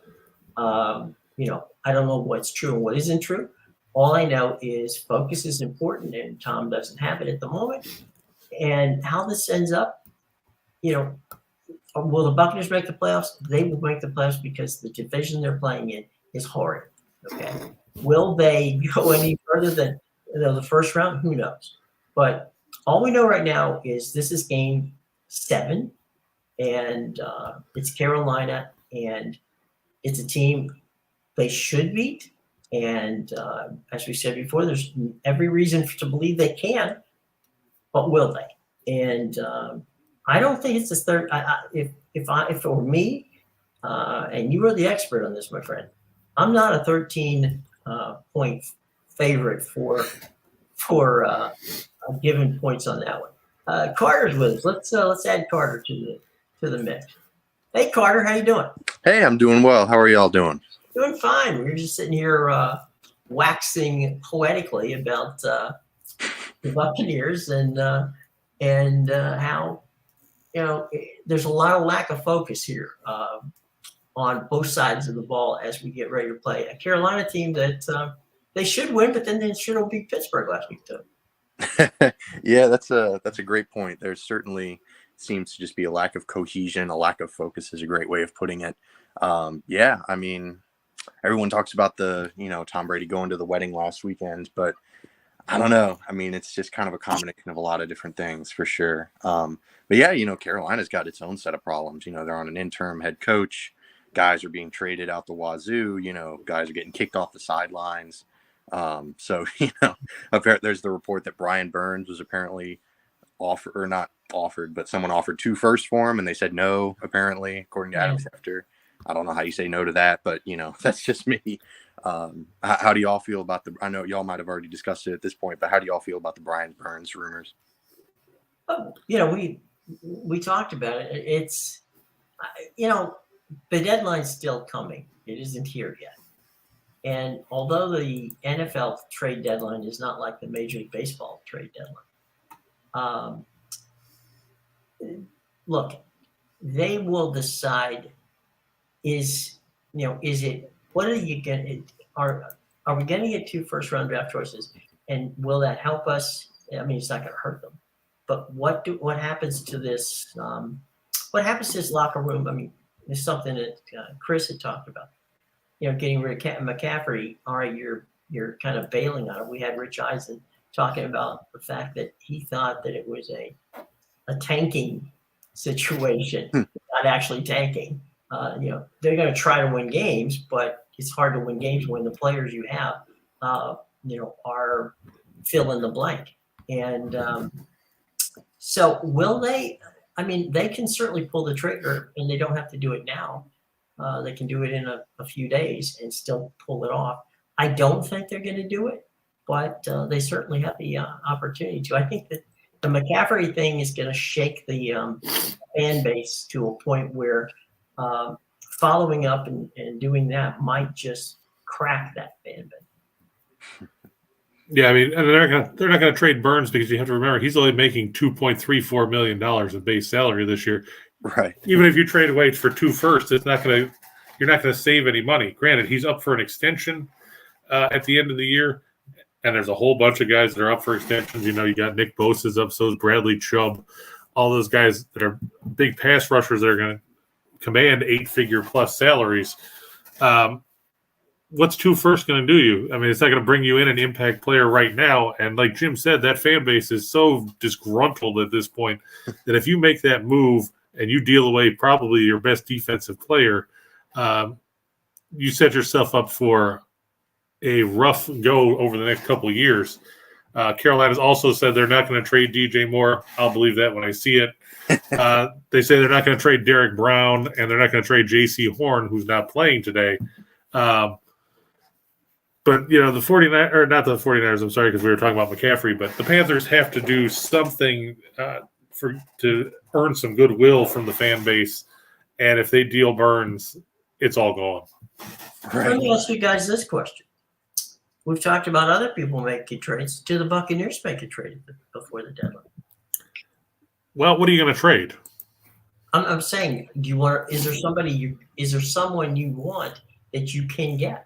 I don't know what's true and what isn't true. All I know is focus is important, and Tom doesn't have it at the moment. And how this ends up, will the Buccaneers make the playoffs? They will make the playoffs because the division they're playing in is horrid. Okay. Will they go any further than the first round? Who knows? But all we know right now is this is game 7, and it's Carolina, and it's a team they should beat. And as we said before, there's every reason to believe they can, but will they? And I don't think it's the third. If it were me, and you are the expert on this, my friend, I'm not a 13 point favorite for giving points on that one. Carter's with us. Let's add Carter to the mix. Hey, Carter, how you doing? Hey, I'm doing well. How are y'all doing? Doing fine. We're just sitting here waxing poetically about the Buccaneers and how there's a lot of lack of focus here on both sides of the ball as we get ready to play a Carolina team that they should win, but then they should have beat Pittsburgh last week too. Yeah, that's a great point. There certainly seems to just be a lack of cohesion, a lack of focus is a great way of putting it. Yeah, I mean, everyone talks about the Tom Brady going to the wedding last weekend, but I don't know. I mean, it's just kind of a combination of a lot of different things for sure. But yeah, Carolina's got its own set of problems. They're on an interim head coach. Guys are being traded out the wazoo. Guys are getting kicked off the sidelines. So, there's the report that Brian Burns was apparently not offered, but someone offered 2 firsts for him and they said no, apparently, according to Adam Schefter. I don't know how you say no to that, but that's just me. How do y'all feel about I know y'all might have already discussed it at this point, but how do y'all feel about the Brian Burns rumors? We talked about it. It's, the deadline's still coming. It isn't here yet. And although the NFL trade deadline is not like the Major League Baseball trade deadline, look, they will decide what are you going to, are we going to get 2 first-round draft choices? And will that help us? I mean, it's not going to hurt them. But what happens to this? What happens to this locker room? I mean, it's something that Chris had talked about. Getting rid of McCaffrey. All right, you're kind of bailing on it. We had Rich Eisen talking about the fact that he thought that it was a tanking situation, not actually tanking. They're going to try to win games, but it's hard to win games when the players you have, are fill in the blank. And so will they? I mean, they can certainly pull the trigger, and they don't have to do it now. They can do it in a few days and still pull it off. I don't think they're going to do it, but they certainly have the opportunity to. I think that the McCaffrey thing is going to shake the fan base to a point where following up and doing that might just crack that fan base. Yeah, I mean, and they're not going to trade Burns because you have to remember he's only making $2.34 million in base salary this year. Right. Even if you trade away for 2 firsts, you're not going to save any money. Granted, he's up for an extension at the end of the year, and there's a whole bunch of guys that are up for extensions. You got Nick Bosa's up, so is Bradley Chubb. All those guys that are big pass rushers that are going to command 8-figure plus salaries. What's 2 firsts going to do you? I mean, it's not going to bring you in an impact player right now. And like Jim said, that fan base is so disgruntled at this point that if you make that move and you deal away probably your best defensive player, you set yourself up for a rough go over the next couple of years. Carolina's also said they're not going to trade DJ Moore. I'll believe that when I see it. They say they're not going to trade Derek Brown, and they're not going to trade J.C. Horn, who's not playing today. But, the 49ers, or not the 49ers, I'm sorry, because we were talking about McCaffrey, but the Panthers have to do something to earn some goodwill from the fan base. And if they deal Burns, it's all gone. Right. Let me ask you guys this question. We've talked about other people making trades. Do the Buccaneers make a trade before the deadline? Well, what are you going to trade? I'm saying, is there someone you want that you can get?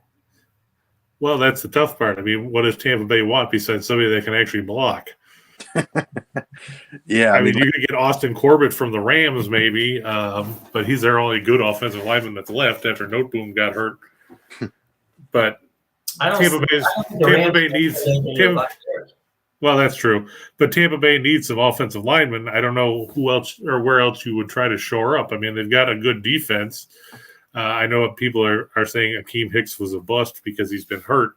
Well, that's the tough part. I mean, what does Tampa Bay want besides somebody that can actually block? Yeah. I mean, you could get Austin Corbett from the Rams maybe, but he's their only good offensive lineman that's left after Noteboom got hurt. But Tampa Bay needs – well, that's true. But Tampa Bay needs some offensive linemen. I don't know who else or where else you would try to shore up. I mean, they've got a good defense. I know people are saying Akeem Hicks was a bust because he's been hurt.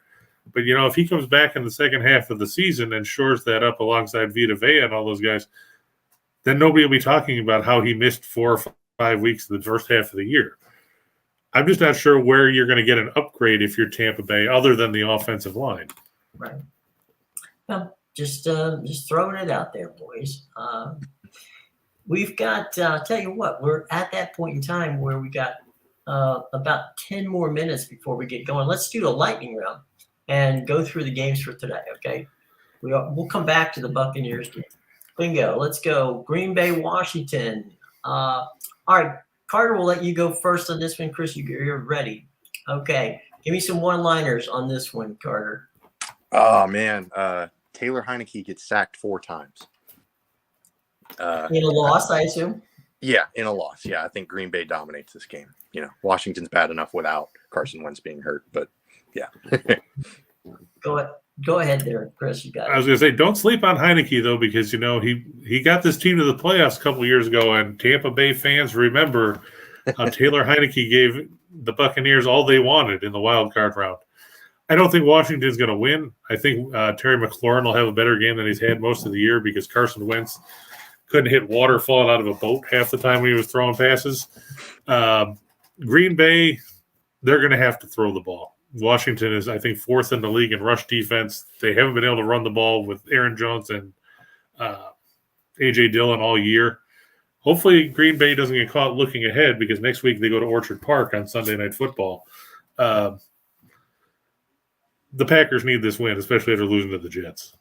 But, if he comes back in the second half of the season and shores that up alongside Vita Vea and all those guys, then nobody will be talking about how he missed 4 or 5 weeks of the first half of the year. I'm just not sure where you're going to get an upgrade if you're Tampa Bay other than the offensive line. Right. Well, just throwing it out there, boys. We've got, I'll tell you what, we're at that point in time where we got about 10 more minutes before we get going. Let's do a lightning round and go through the games for today, okay? We'll come back to the Buccaneers game. Bingo. Let's go. Green Bay, Washington. All right, Carter, we'll let you go first on this one. Chris, you're ready. Okay. Give me some one-liners on this one, Carter. Oh, man. Taylor Heineke gets sacked 4 times. In a loss, I assume? Yeah, in a loss. Yeah, I think Green Bay dominates this game. Washington's bad enough without Carson Wentz being hurt, but yeah. Go ahead there, Chris. You got it. I was going to say, don't sleep on Heineke, though, because, he got this team to the playoffs a couple of years ago, and Tampa Bay fans remember how Taylor Heineke gave the Buccaneers all they wanted in the wild card round. I don't think Washington's going to win. I think Terry McLaurin will have a better game than he's had most of the year because Carson Wentz couldn't hit water falling out of a boat half the time when he was throwing passes. Green Bay, they're going to have to throw the ball. Washington is, I think, 4th in the league in rush defense. They haven't been able to run the ball with Aaron Jones and A.J. Dillon all year. Hopefully Green Bay doesn't get caught looking ahead because next week they go to Orchard Park on Sunday Night Football. The Packers need this win, especially after losing to the Jets.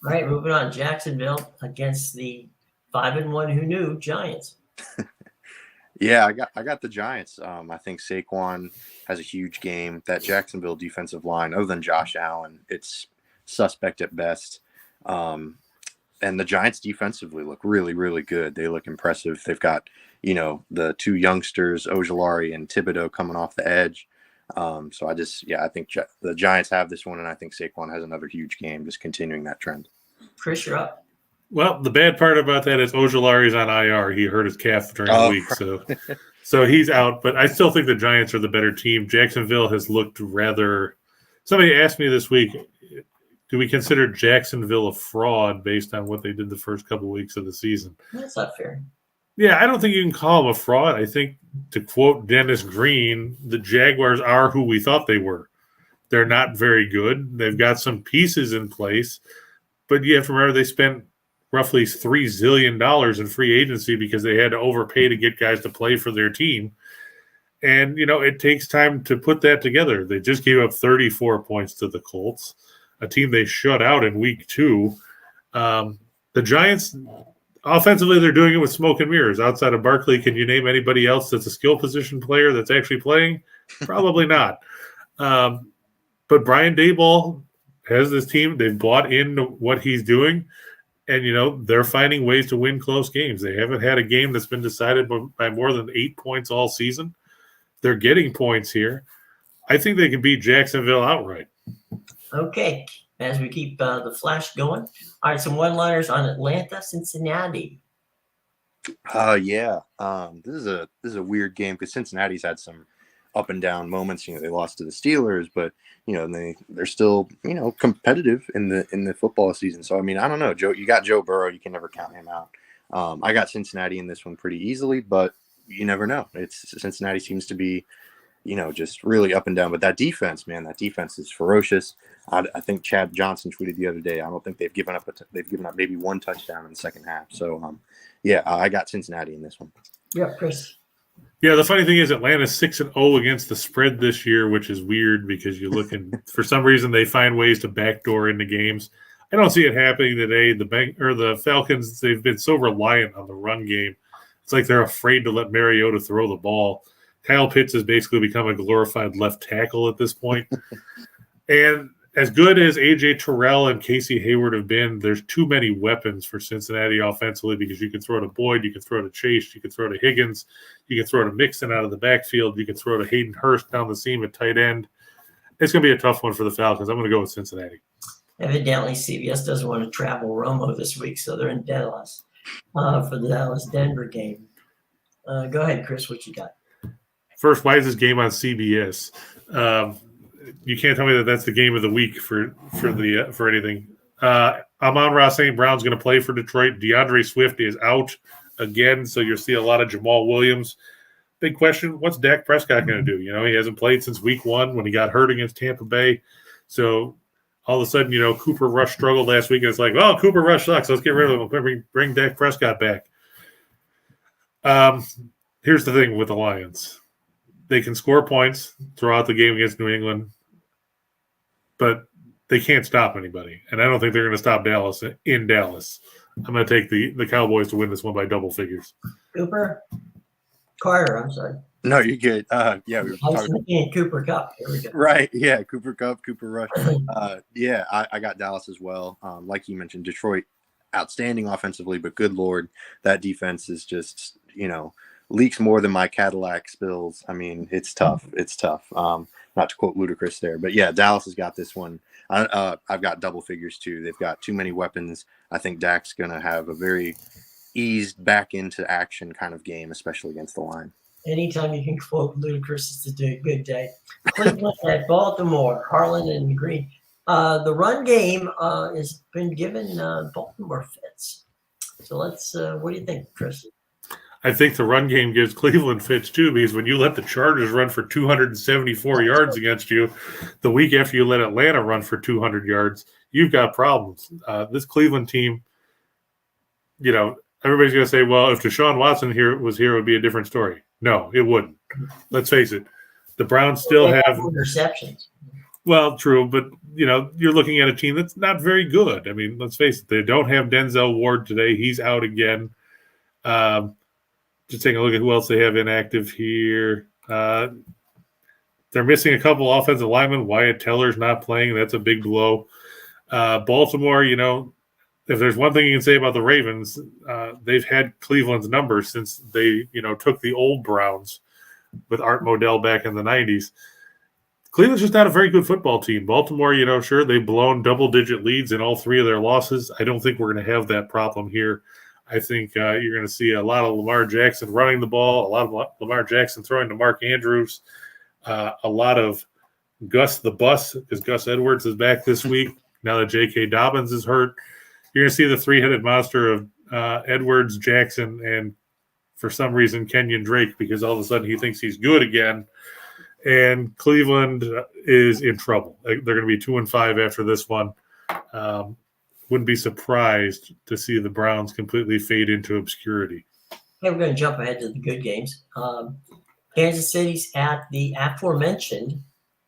All right, moving on. Jacksonville against the 5-1 who knew Giants. Yeah, I got the Giants. I think Saquon has a huge game. That Jacksonville defensive line, other than Josh Allen, it's suspect at best. And the Giants defensively look really, really good. They look impressive. They've got, the 2 youngsters, Ojulari and Thibodeau, coming off the edge. So I think the Giants have this one, and I think Saquon has another huge game, just continuing that trend. Chris, you're up. Well, the bad part about that is Ojulari's on IR. He hurt his calf during the week, so he's out. But I still think the Giants are the better team. Jacksonville has looked rather – somebody asked me this week, do we consider Jacksonville a fraud based on what they did the first couple of weeks of the season? That's not fair. Yeah, I don't think you can call them a fraud. I think, to quote Dennis Green, the Jaguars are who we thought they were. They're not very good. They've got some pieces in place, but you have to remember they spent roughly $3 zillion in free agency because they had to overpay to get guys to play for their team. And, it takes time to put that together. They just gave up 34 points to the Colts, a team they shut out in week 2. The Giants, offensively, they're doing it with smoke and mirrors. Outside of Barkley, can you name anybody else that's a skill position player that's actually playing? Probably not. But Brian Daboll has this team. They've bought into what he's doing. And, they're finding ways to win close games. They haven't had a game that's been decided by more than 8 points all season. They're getting points here. I think they can beat Jacksonville outright. Okay. As we keep the flash going. All right, some one-liners on Atlanta, Cincinnati. Yeah. This is a weird game because Cincinnati's had some up and down moments. They lost to the Steelers, but they're still competitive in the football season. So I don't know, Joe. You got Joe Burrow. You can never count him out. I got Cincinnati in this one pretty easily, but you never know. Cincinnati seems to be, just really up and down. But that defense, man, is ferocious. I think Chad Johnson tweeted the other day. I don't think they've given up. They've given up maybe 1 touchdown in the second half. So I got Cincinnati in this one. Yeah, Chris. Yeah, the funny thing is Atlanta's 6-0 against the spread this year, which is weird because you're looking for some reason they find ways to backdoor into games. I don't see it happening today. The Falcons, they've been so reliant on the run game. It's like they're afraid to let Mariota throw the ball. Kyle Pitts has basically become a glorified left tackle at this point. And as good as A.J. Terrell and Casey Hayward have been, there's too many weapons for Cincinnati offensively because you can throw to Boyd, you can throw to Chase, you can throw to Higgins, you can throw to Mixon out of the backfield, you can throw to Hayden Hurst down the seam at tight end. It's going to be a tough one for the Falcons. I'm going to go with Cincinnati. Evidently, CBS doesn't want to travel Romo this week, so they're in Dallas for the Dallas-Denver game. Go ahead, Chris. What you got? First, why is this game on CBS? You can't tell me that that's the game of the week for anything. Amon-Ra St. Brown's going to play for Detroit. DeAndre Swift is out again, so you'll see a lot of Jamal Williams. Big question, what's Dak Prescott going to do? He hasn't played since week 1 when he got hurt against Tampa Bay. So all of a sudden, Cooper Rush struggled last week. And it's like, well, Cooper Rush sucks. Let's get rid of him. Bring Dak Prescott back. Here's the thing with the Lions. They can score points throughout the game against New England, but they can't stop anybody. And I don't think they're going to stop Dallas in Dallas. I'm going to take the Cowboys to win this one by double figures. Carter, I'm sorry. No, you're good. Yeah, we were talking Cooper Kupp. Here we go. Right. Yeah, Cooper Kupp, Cooper Rush. Yeah, I got Dallas as well. Like you mentioned, Detroit, outstanding offensively, but good Lord, that defense is just, leaks more than my Cadillac spills. I mean, it's tough. It's tough. Not to quote Ludacris there, but yeah, Dallas has got this one. I've got double figures too. They've got too many weapons. I think Dak's going to have a very eased back into action kind of game, especially against the line. Anytime you can quote Ludacris, it's a good day. Cleveland at Baltimore, Harlan and Green. The run game has been given Baltimore fits. So what do you think, Chris? I think the run game gives Cleveland fits too, because when you let the Chargers run for 274 yards against you, the week after you let Atlanta run for 200 yards, you've got problems. This Cleveland team, everybody's going to say, well, if Deshaun Watson was here, it would be a different story. No, it wouldn't. Let's face it. The Browns still have interceptions. Well, true, but, you're looking at a team that's not very good. I mean, let's face it. They don't have Denzel Ward today. He's out again. Just taking a look at who else they have inactive here. They're missing a couple offensive linemen. Wyatt Teller's not playing. That's a big blow. Baltimore, if there's one thing you can say about the Ravens, they've had Cleveland's number since they, took the old Browns with Art Modell back in the 90s. Cleveland's just not a very good football team. Baltimore, sure, they've blown double-digit leads in all 3 of their losses. I don't think we're going to have that problem here. I think you're going to see a lot of Lamar Jackson running the ball, a lot of Lamar Jackson throwing to Mark Andrews, a lot of Gus the Bus, because Gus Edwards is back this week. Now that J.K. Dobbins is hurt, you're going to see the 3-headed monster of Edwards, Jackson, and for some reason Kenyon Drake, because all of a sudden he thinks he's good again. And Cleveland is in trouble. They're going to be 2-5 after this one. Wouldn't be surprised to see the Browns completely fade into obscurity. Okay, we're going to jump ahead to the good games. Kansas City's at the aforementioned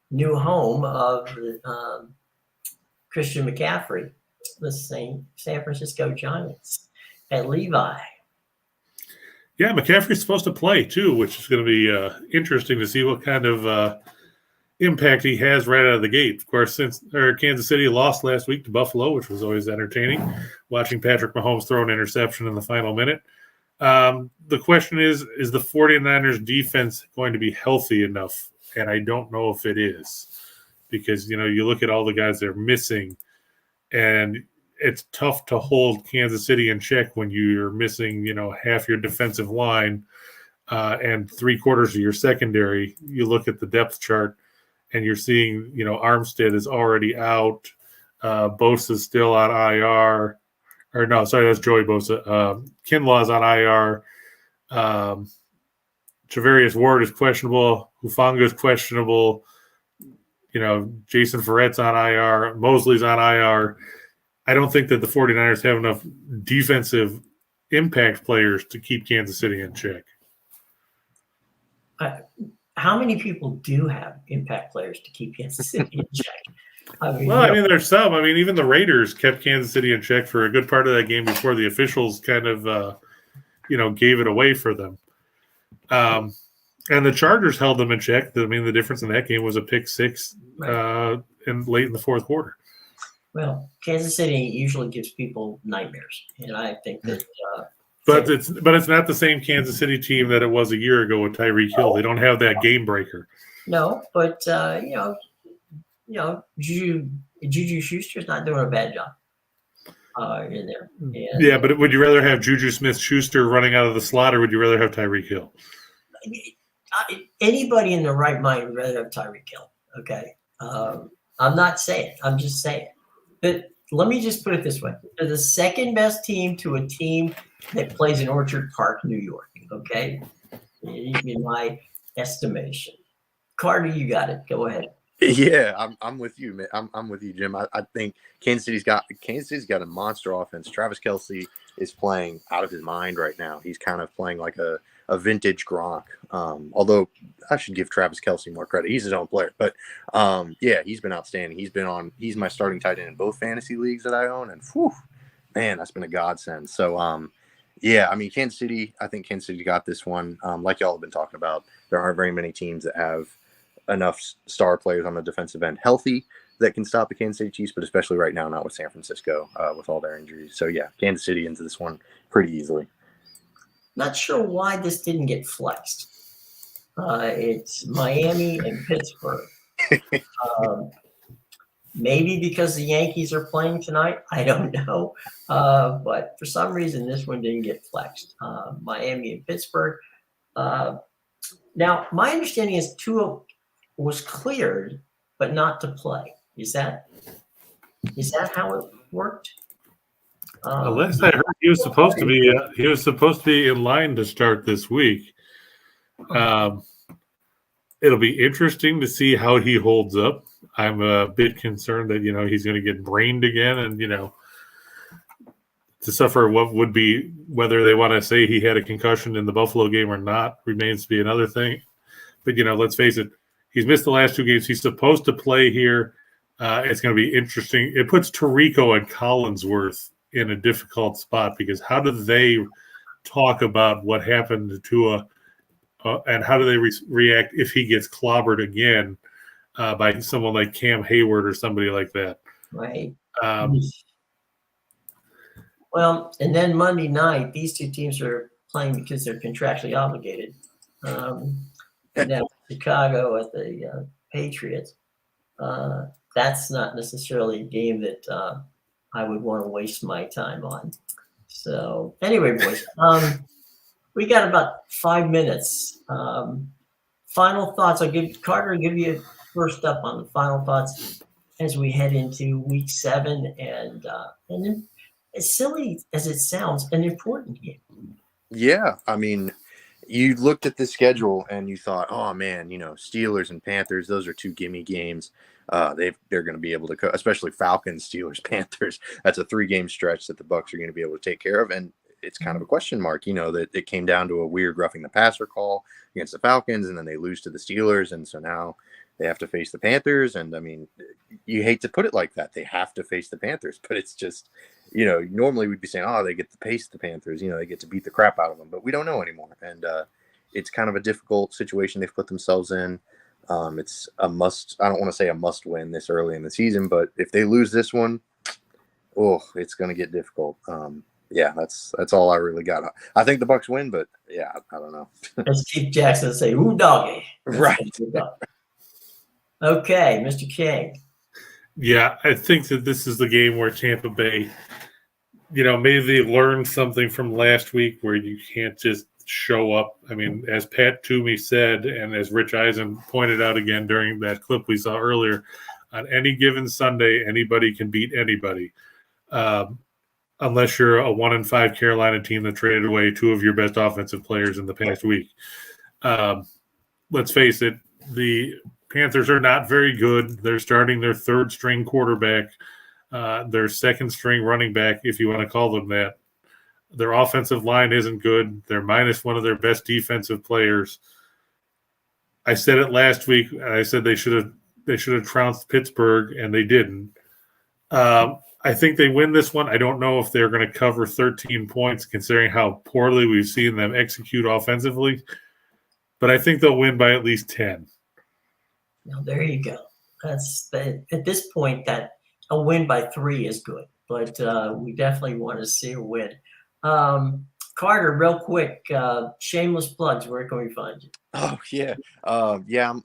new home of Christian McCaffrey, the San Francisco Giants at Levi. Yeah, McCaffrey's supposed to play too, which is going to be interesting to see what kind of impact he has right out of the gate. Of course, since Kansas City lost last week to Buffalo, which was always entertaining, watching Patrick Mahomes throw an interception in the final minute. The question is the 49ers defense going to be healthy enough? And I don't know if it is, because, you look at all the guys they're missing, and it's tough to hold Kansas City in check when you're missing, half your defensive line and 3/4 of your secondary. You look at the depth chart, and you're seeing, Armstead is already out. Bosa's still on IR. Or no, sorry, that's Joey Bosa. Kinlaw's on IR. Travarius Ward is questionable. Hufanga is questionable. Jason Verrett's on IR. Mosley's on IR. I don't think that the 49ers have enough defensive impact players to keep Kansas City in check. How many people do have impact players to keep Kansas City in check? There's some. Even the Raiders kept Kansas City in check for a good part of that game before the officials kind of, gave it away for them. And the Chargers held them in check. The difference in that game was a pick 6 late in the fourth quarter. Well, Kansas City usually gives people nightmares, and I think that. But it's not the same Kansas City team that it was a year ago with Tyreek Hill. They don't have that game breaker. No, but Juju Schuster's not doing a bad job in there. And, yeah, but would you rather have Juju Smith-Schuster running out of the slot, or would you rather have Tyreek Hill? anybody in their right mind would rather have Tyreek Hill. Okay. I'm not saying. I'm just saying. But let me just put it this way. They're the second best team to a team that plays in Orchard Park, New York. Okay. In my estimation. Carter, you got it. Go ahead. Yeah, I'm with you, man. I'm with you, Jim. I think Kansas City's got a monster offense. Travis Kelce is playing out of his mind right now. He's kind of playing like a vintage Gronk. Although I should give Travis Kelce more credit. He's his own player. But yeah, he's been outstanding. He's my starting tight end in both fantasy leagues that I own, and man, that's been a godsend. So yeah, I mean, Kansas City, I think Kansas City got this one. Like y'all have been talking about, there aren't very many teams that have enough star players on the defensive end healthy that can stop the Kansas City Chiefs, but especially right now, not with San Francisco with all their injuries. So yeah, Kansas City into this one pretty easily. Not sure why this didn't get flexed. It's Miami and Pittsburgh. Maybe because the Yankees are playing tonight. I don't know. But for some reason, this one didn't get flexed. Miami and Pittsburgh. Now, my understanding is Tua was cleared, but not to play. Is that how it worked? Last I heard, he was supposed to be in line to start this week. It'll be interesting to see how he holds up. I'm a bit concerned that he's going to get brained again, and to suffer what would be, whether they want to say he had a concussion in the Buffalo game or not remains to be another thing. But let's face it, he's missed the last 2 games. He's supposed to play here. It's going to be interesting. It puts Tirico and Collinsworth in a difficult spot, because how do they talk about what happened to Tua, and how do they react if he gets clobbered again by someone like Cam Hayward or somebody like that? Right. Well, and then Monday night, these two teams are playing because they're contractually obligated. Now Chicago at the Patriots. That's not necessarily a game that I would want to waste my time on. So anyway, boys, we got about 5 minutes. Final thoughts. I'll give you first up on the final thoughts as we head into week 7, and then, as silly as it sounds, an important game. Yeah, I mean, you looked at the schedule and you thought, oh man, Steelers and Panthers, those are 2 gimme games. They're going to be able to, especially Falcons, Steelers, Panthers. That's a 3-game stretch that the Bucs are going to be able to take care of, and it's kind of a question mark. That it came down to a weird roughing the passer call against the Falcons, and then they lose to the Steelers, and so now they have to face the Panthers. And I mean, you hate to put it like that. They have to face the Panthers, but it's just, normally we'd be saying, oh, they get to pace the Panthers, they get to beat the crap out of them, but we don't know anymore. And it's kind of a difficult situation they've put themselves in. It's a must. I don't want to say a must win this early in the season, but if they lose this one, it's going to get difficult. Yeah, that's all I really got. I think the Bucs win, but yeah, I don't know. Let's keep Jackson say, "Ooh, doggy!" Right. Okay, Mr. King. Yeah, I think that this is the game where Tampa Bay, maybe they learned something from last week where you can't just show up. I mean, as Pat Toomey said, and as Rich Eisen pointed out again during that clip we saw earlier, on any given Sunday, anybody can beat anybody. Unless you're a 1-5 Carolina team that traded away 2 of your best offensive players in the past week. Let's face it, the Panthers are not very good. They're starting their 3rd-string quarterback, their 2nd-string running back, if you want to call them that. Their offensive line isn't good. They're minus one of their best defensive players. I said it last week. I said they should have trounced Pittsburgh, and they didn't. I think they win this one. I don't know if they're going to cover 13 points, considering how poorly we've seen them execute offensively. But I think they'll win by at least 10. Now, there you go. At this point, that a win by 3 is good. But we definitely want to see a win. Carter, real quick, shameless plugs. Where can we find you? Oh, yeah.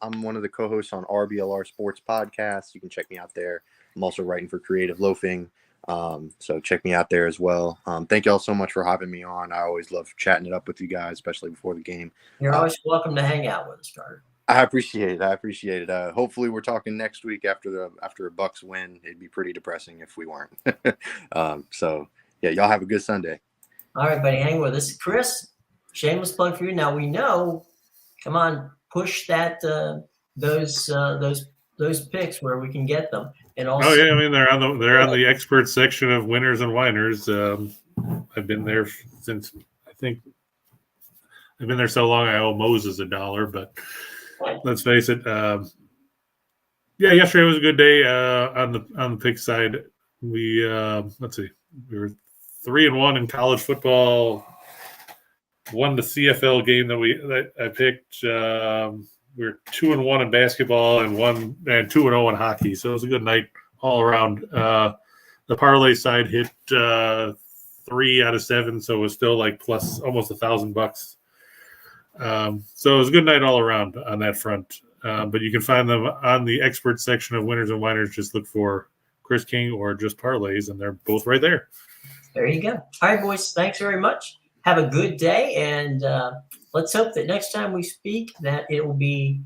I'm one of the co-hosts on RBLR Sports Podcast. You can check me out there. I'm also writing for Creative Loafing. So check me out there as well. Thank you all so much for having me on. I always love chatting it up with you guys, especially before the game. You're always welcome to hang out with us, Carter. I appreciate it. Hopefully we're talking next week after a Bucs win. It'd be pretty depressing if we weren't. So yeah, y'all have a good Sunday. All right, buddy, hang with us. Chris, shameless plug for you. Now we know, come on, push that those picks where we can get them. And also, I mean they're on the expert section of winners and whiners. I've been there since, I think I've been there so long I owe Moses $1, but let's face it. Yesterday was a good day on the pick side. We let's see, we were 3-1 in college football. Won the CFL game that I picked. We were 2-1 in basketball and 2-0 in hockey. So it was a good night all around. The parlay side hit 3 out of 7, so it was still like plus almost $1,000. So it was a good night all around on that front. But you can find them on the expert section of winners and whiners. Just look for Chris King or just parlays, and they're both right there. There you go. All right, boys. Thanks very much. Have a good day, and let's hope that next time we speak that it will be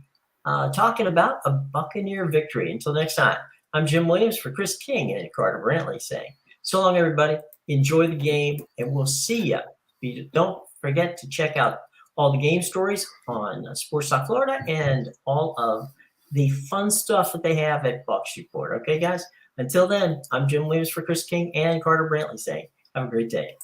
talking about a Buccaneer victory. Until next time, I'm Jim Williams for Chris King and Carter Brantley saying, so long, everybody. Enjoy the game, and we'll see you. Don't forget to check out all the game stories on Sports Talk Florida and all of the fun stuff that they have at Bucs Report. Okay, guys? Until then, I'm Jim Williams for Chris King and Carter Brantley saying, have a great day.